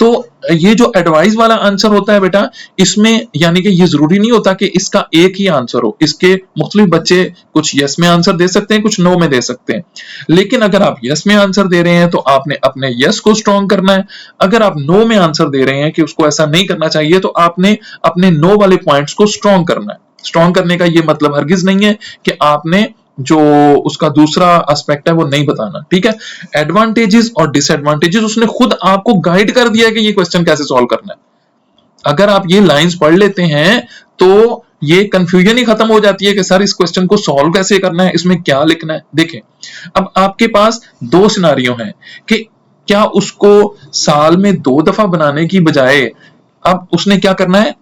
तो ये जो एडवाइस वाला आंसर होता है बेटा, इसमें यानी कि ये जरूरी नहीं होता कि इसका एक ही आंसर हो, इसके मुख्तलिफ बच्चे कुछ यस में आंसर दे सकते हैं, कुछ नो में दे सकते हैं। लेकिन अगर आप यस में आंसर दे रहे हैं तो आपने अपने यस को स्ट्रॉन्ग करना है। अगर आप नो में आंसर दे रहे हैं कि उसको ऐसा नहीं करना चाहिए, तो आपने अपने नो वाले पॉइंट्स को स्ट्रॉन्ग करना है। स्ट्रॉन्ग करने का ये मतलब हरगिज नहीं है कि आपने जो उसका दूसरा एस्पेक्ट है वो नहीं बताना, ठीक है। एडवांटेजेस और डिसएडवांटेजेस उसने खुद आपको गाइड कर दिया कि ये क्वेश्चन कैसे सॉल्व करना है। अगर आप ये लाइंस पढ़ लेते हैं तो ये कंफ्यूजन ही खत्म हो जाती है कि सर इस क्वेश्चन को सॉल्व कैसे करना है, इसमें क्या लिखना है। देखें, अब आपके पास दो सिनारियो हैं कि क्या उसको साल में 2 दफा बनाने की बजाय अब उसने क्या करना है,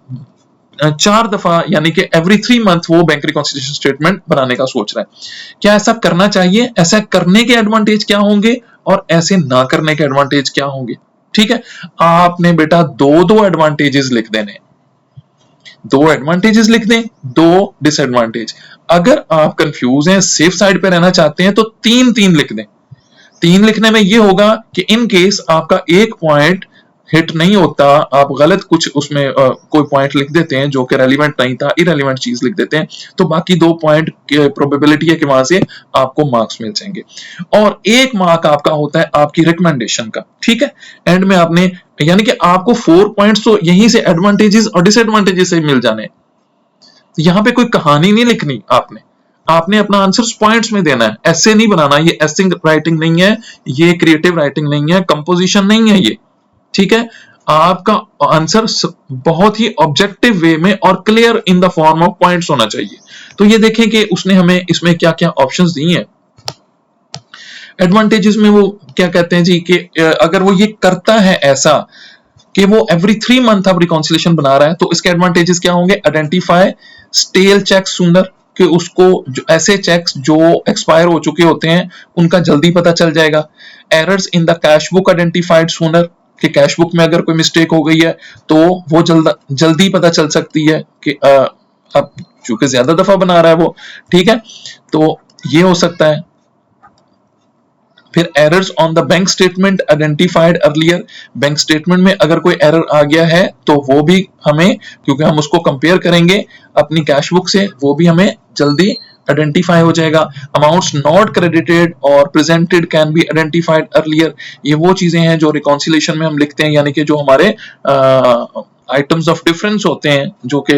4 दफा यानी कि एवरी 3 मंथ वो बैंक रिकॉन्सिलिएशन स्टेटमेंट बनाने का सोच रहा है। क्या ऐसा करना चाहिए? ऐसा करने के एडवांटेज क्या होंगे और ऐसे ना करने के एडवांटेज क्या होंगे? ठीक है, आपने बेटा दो एडवांटेजेस लिख देने, 2 एडवांटेजेस लिख दें, 2 डिसएडवांटेज। अगर आप कंफ्यूज हैं, सेफ साइड पे रहना चाहते हैं, तो 3 लिख दें। 3 लिखने में ये होगा कि इन केस आपका एक पॉइंट हिट नहीं होता, आप गलत कुछ उसमें कोई पॉइंट लिख देते हैं जो कि रेलिवेंट नहीं था, इरेलीवेंट चीज लिख देते हैं, तो बाकी 2 पॉइंट की प्रोबेबिलिटी है कि वहां से आपको मार्क्स मिल जाएंगे। और 1 मार्क आपका होता है आपकी रिकमेंडेशन का, ठीक है। एंड में आपने यानी कि आपको 4 पॉइंट्स तो यहीं से एडवांटेजेस और डिसएडवांटेजेस से मिल जाने। यहां पे कोई कहानी नहीं लिखनी, आपने अपना आंसर पॉइंट्स में देना है, ऐसे नहीं बनाना। ये एसिंग राइटिंग नहीं है, ये क्रिएटिव राइटिंग नहीं है, कंपोजिशन नहीं है ये, ठीक है। आपका आंसर बहुत ही ऑब्जेक्टिव वे में और clear in the form of points होना चाहिए। तो ये देखें कि उसने हमें इसमें क्या क्या ऑप्शंस दिए हैं। एडवांटेजेस में वो क्या कहते हैं जी कि अगर वो ये करता है ऐसा कि वो एवरी 3 मंथ अब रिकॉन्सिलेशन बना रहा है, तो इसके एडवांटेजेस क्या होंगे? आइडेंटिफाई स्टेल चेक्स सूनर, कि उसको जो ऐसे चेक्स जो एक्सपायर हो चुके होते हैं उनका जल्दी पता चल जाएगा। Errors in the cash book identified sooner, कि कैश बुक में अगर कोई मिस्टेक हो गई है तो वो जल्दी पता चल सकती है कि अब चूंकि ज्यादा दफा बना रहा है वो, ठीक है, तो ये हो सकता है। फिर errors on the bank statement identified earlier, bank statement में अगर कोई एरर आ गया है तो वो भी हमें, क्योंकि हम उसको कंपेयर करेंगे अपनी कैश बुक से, वो भी हमें जल्दी आइडेंटिफाई हो जाएगा। अमाउंट्स नॉट क्रेडिटेड और presented can be identified earlier, ये वो चीजें हैं जो रिकॉन्सिलेशन में हम लिखते हैं, यानी कि जो हमारे आइटम्स ऑफ डिफरेंस होते हैं जो कि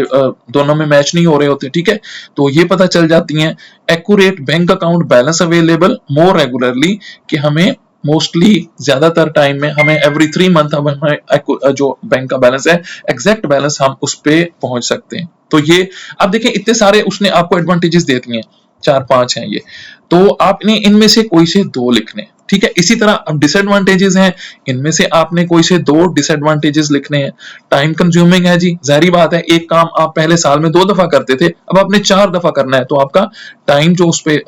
दोनों में मैच नहीं हो रहे होते, ठीक है, तो ये पता चल जाती हैं। Accurate bank account balance available more regularly, कि हमें मोस्टली ज्यादातर टाइम में हमें एवरी 3 मंथ हमें जो बैंक का बैलेंस है एग्जैक्ट बैलेंस हम उस पे पहुंच सकते हैं। तो ये अब देखें, इतने सारे उसने आपको एडवांटेजेस दे दिए हैं, 4-5 हैं ये, तो आपने इनमें से कोई से 2 लिखने, ठीक है। इसी तरह अब डिसएडवांटेजेस हैं, इनमें से आपने कोई से 2 डिसएडवांटेजेस लिखने हैं। टाइम कंज्यूमिंग है जी, जाहिर बात है, एक काम आप पहले साल में 2 दफा करते थे, अब आपने 4 दफा करना है, तो आपका टाइम जो उस पे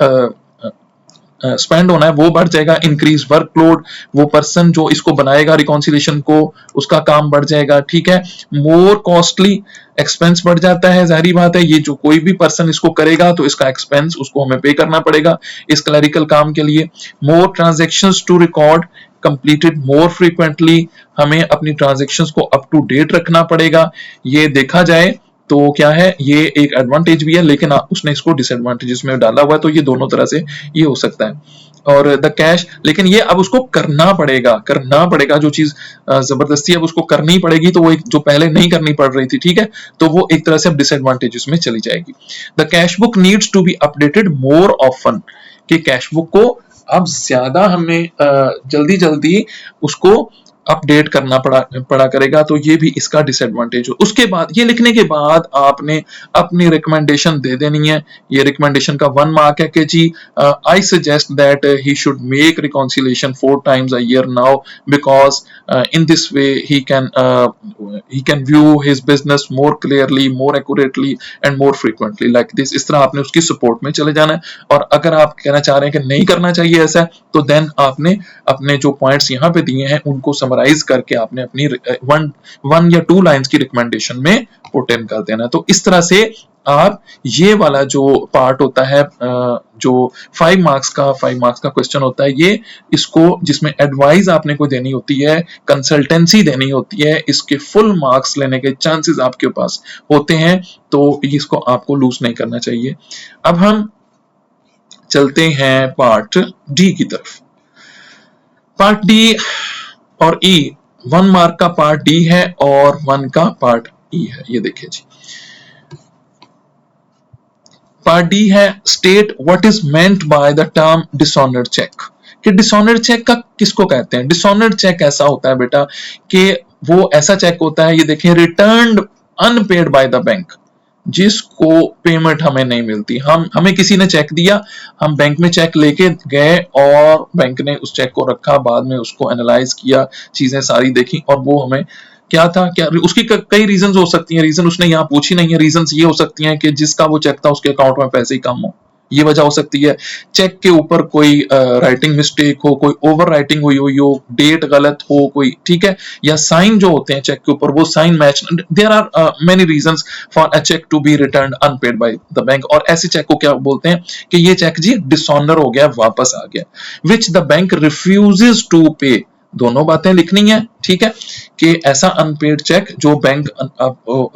स्पेंड होना है वो बढ़ जाएगा। इंक्रीज वर्कलोड, वो पर्सन जो इसको बनाएगा रिकॉन्सिलेशन को, उसका काम बढ़ जाएगा, ठीक है। मोर कॉस्टली, एक्सपेंस बढ़ जाता है, जाहिर बात है, ये जो कोई भी पर्सन इसको करेगा तो इसका एक्सपेंस उसको हमें पे करना पड़ेगा इस क्लरिकल काम के लिए। More transactions to record completed more frequently, हमें अपनी ट्रांजैक्शंस को अप टू डेट रखना पड़ेगा। ये देखा जाए तो क्या है, ये एक एडवांटेज भी है, लेकिन उसने इसको डिसएडवांटेजेस में डाला हुआ है, तो ये दोनों तरह से ये हो सकता है। और द कैश, लेकिन ये अब उसको करना पड़ेगा, जो चीज जबरदस्ती अब उसको करनी पड़ेगी, तो वो एक जो पहले नहीं करनी पड़ रही थी, ठीक है, तो वो एक तरह से अब डिसएडवांटेजेस में चली जाएगी। The cash book needs to be updated more often, कि कैश बुक को अब ज्यादा हमें जल्दी उसको अपडेट करना पड़ा करेगा, तो ये भी इसका डिसएडवांटेज हो। उसके बाद ये लिखने के बाद आपने अपनी रिकमेंडेशन दे देनी है। ये रिकमेंडेशन का 1 मार्क है कि जी I suggest that he should make reconciliation 4 times a year now, because in this way he can view his business more clearly, more accurately and more frequently like this. इस तरह आपने उसकी support में चले जाना है। और अगर आप कहना चाह रहे हैं कि नहीं करना चाहिए ऐसा, तो देन आपने अपने जो पॉइंट्स यहाँ पे दिए हैं उनको समझ समराइज करके आपने अपनी वन या 2 लाइंस की रिकमेंडेशन में पुट इन कर देना। तो इस तरह से आप ये वाला जो पार्ट होता है, जो 5 मार्क्स का क्वेश्चन होता है, ये इसको जिसमें एडवाइस आपने को देनी होती है, कंसल्टेंसी देनी होती है, इसके फुल मार्क्स लेने के चांसेस आपके पास होते हैं, तो इसको आपको लूज नहीं करना चाहिए। अब हम चलते हैं पार्ट डी की तरफ। पार्ट डी और ई, 1 मार्क का पार्ट डी है और 1 का पार्ट ई है। ये देखिए जी, पार्ट डी है, state what is meant by the term dishonoured cheque. कि डिसऑनर्ड चेक का किसको कहते हैं? डिसऑनर्ड चेक ऐसा होता है बेटा कि वो ऐसा चेक होता है, ये देखिए, returned unpaid by the bank, जिसको पेमेंट हमें नहीं मिलती। हमें किसी ने चेक दिया, हम बैंक में चेक लेके गए और बैंक ने उस चेक को रखा, बाद में उसको एनालाइज किया, चीजें सारी देखी, और वो हमें क्या था, क्या उसकी कई रीजंस हो सकती हैं। रीजन उसने यहाँ पूछी नहीं है। रीजंस ये हो सकती हैं कि जिसका वो चेक था उसके अकाउंट में पैसे ही कम हो, ये वजह हो सकती है। चेक के ऊपर कोई राइटिंग मिस्टेक हो, कोई ओवर राइटिंग हुई हो, डेट गलत हो कोई, ठीक है, या साइन जो होते हैं चेक के ऊपर वो sign match. There are many reasons for a cheque to be returned unpaid by the bank. और ऐसे चेक को क्या बोलते हैं कि ये चेक जी डिसऑनर हो गया, वापस आ गया। Which the bank refuses to pay, दोनों बातें लिखनी है, ठीक है, कि ऐसा अनपेड चेक जो बैंक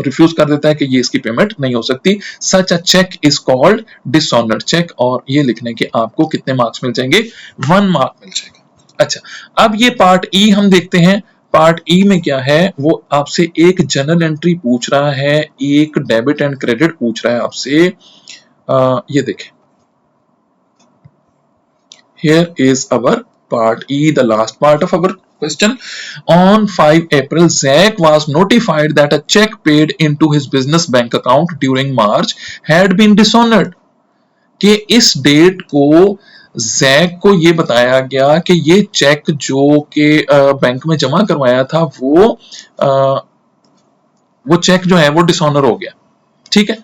रिफ्यूज कर देता है कि ये इसकी पेमेंट नहीं हो सकती, such a cheque is called dishonoured cheque. और ये लिखने के आपको कितने मार्क्स मिल जाएंगे? 1 मार्क मिल जाएगा। अच्छा, अब ये पार्ट ई हम देखते हैं। पार्ट ई में क्या है, वो आपसे एक जर्नल एंट्री पूछ रहा है, एक डेबिट एंड क्रेडिट पूछ रहा है आपसे। ये देखें, here is our part E, the last part of our question. On 5 April, Zach was notified that a check paid into his business bank account during March had been dishonored. कि इस date को Jack को ये बताया गया कि ये check जो के बैंक में जमा करवाया था वो चेक जो है वो डिसऑनर हो गया, ठीक है।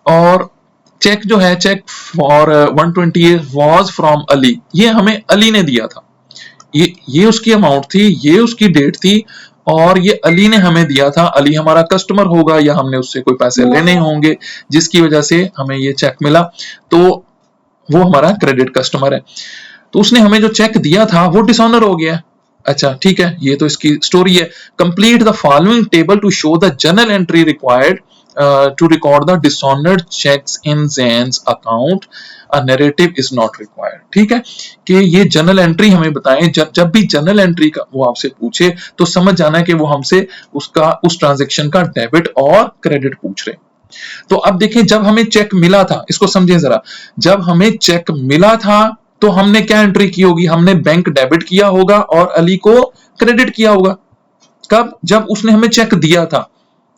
और चेक जो है, cheque for 128 was from Ali, ये हमें अली ने दिया था। ये उसकी अमाउंट थी, ये उसकी डेट थी, और ये अली ने हमें दिया था। अली हमारा कस्टमर होगा या हमने उससे कोई पैसे लेने होंगे, जिसकी वजह से हमें ये चेक मिला, तो वो हमारा क्रेडिट कस्टमर है। तो उसने हमें जो चेक दिया था वो डिसऑनर हो गया। अच्छा, ठीक है, ये तो इसकी स्टोरी है। Complete the following table to show the journal entry required to record the dishonored checks in Zain's account. A narrative is not required. ठीक है, कि ये जर्नल एंट्री हमें बताएं। जब भी जर्नल एंट्री का वो आपसे पूछे तो समझ जाना है कि वो हमसे उस ट्रांजेक्शन का डेबिट और क्रेडिट पूछ रहे। तो अब देखें, जब हमें चेक मिला था, इसको समझें जरा, जब हमें चेक मिला था तो हमने क्या एंट्री की होगी? हमने बैंक डेबिट किया होगा और अली को क्रेडिट किया होगा। कब? जब उसने हमें चेक दिया था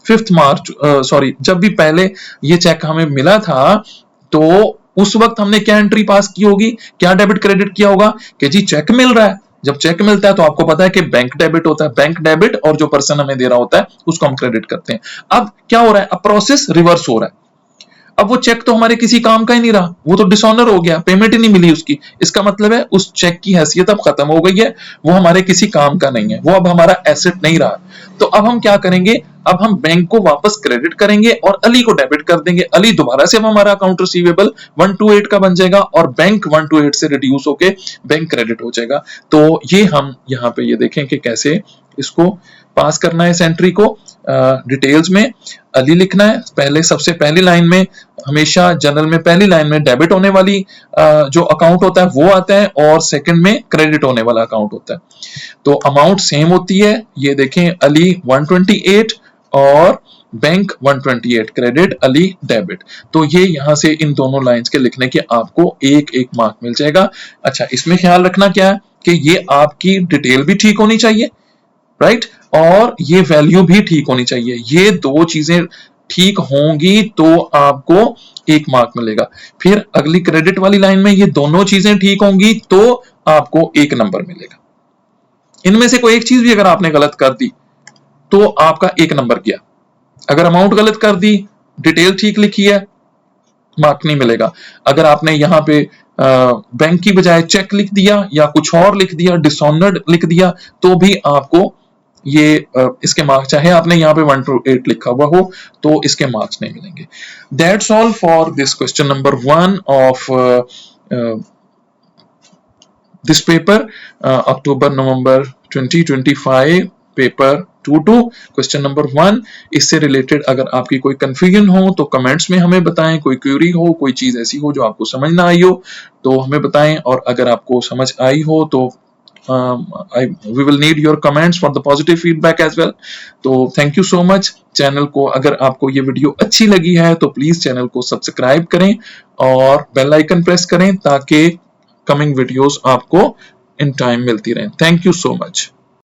5 मार्च, सॉरी, जब भी पहले ये चेक हमें मिला था तो उस वक्त हमने क्या एंट्री पास की होगी, क्या डेबिट क्रेडिट किया होगा कि जी चेक मिल रहा है। जब चेक मिलता है तो आपको पता है कि बैंक डेबिट होता है, बैंक डेबिट, और जो पर्सन हमें दे रहा होता है उसको हम क्रेडिट करते हैं। अब क्या हो रहा है? अब प्रोसेस रिवर्स हो रहा है। अब वो चेक तो हमारे किसी काम का ही नहीं रहा, वो तो डिसऑनर हो गया, पेमेंट ही नहीं मिली उसकी। इसका मतलब है उस चेक की हैसियत अब खत्म हो गई है, वो हमारे किसी काम का नहीं है, वो अब हमारा एसेट नहीं रहा। तो अब हम क्या करेंगे? अब हम बैंक को वापस क्रेडिट करेंगे और अली को डेबिट कर देंगे। अली दोबारा से अब हमारा अकाउंट रिसीवेबल 128 का बन जाएगा और बैंक 128 से रिड्यूस होके बैंक क्रेडिट हो जाएगा। तो ये हम यहाँ पे ये देखें कि कैसे इसको पास करना है इस एंट्री को। डिटेल्स में अली लिखना है। पहले सबसे पहली लाइन में हमेशा जनरल में पहली लाइन में डेबिट होने वाली जो अकाउंट होता है वो आता है, और सेकंड में क्रेडिट होने वाला अकाउंट होता है। तो अमाउंट सेम होती है। ये देखें, अली 128 और बैंक 128, क्रेडिट अली डेबिट। तो ये यहां से इन दोनों लाइंस के लिखने के आपको एक एक मार्क मिल जाएगा। अच्छा, इसमें ख्याल रखना क्या है कि ये आपकी डिटेल भी ठीक होनी चाहिए, राइट, और ये वैल्यू भी ठीक होनी चाहिए। ये दो चीजें ठीक होंगी तो आपको एक मार्क मिलेगा। फिर अगली क्रेडिट वाली लाइन में ये दोनों चीजें ठीक होंगी तो आपको एक नंबर मिलेगा। इनमें से कोई एक चीज भी अगर आपने गलत कर दी तो आपका एक नंबर गया। अगर अमाउंट गलत कर दी, डिटेल ठीक लिखी है, मार्क नहीं मिलेगा। अगर आपने यहाँ पे बैंक की बजाय चेक लिख दिया या कुछ और लिख दिया, डिसऑनर्ड लिख दिया, तो भी आपको ये इसके मार्क्स, चाहे आपने यहाँ पे 1 to 8 लिखा हुआ हो, तो इसके मार्क्स नहीं मिलेंगे। That's all for this question number 1 of this paper, October November 2025 paper 2 question number 1। इससे रिलेटेड अगर आपकी कोई कंफ्यूजन हो तो कमेंट्स में हमें बताएं, कोई क्वेरी हो, कोई चीज ऐसी हो जो आपको समझ ना आई हो तो हमें बताएं, और अगर आपको समझ आई हो तो we will need your comments for the positive feedback as well। तो thank you so much. Channel को, अगर आपको ये वीडियो अच्छी लगी है तो प्लीज चैनल को सब्सक्राइब करें और बेल आइकन प्रेस करें ताकि कमिंग वीडियोस आपको इन टाइम मिलती रहें। Thank you so much.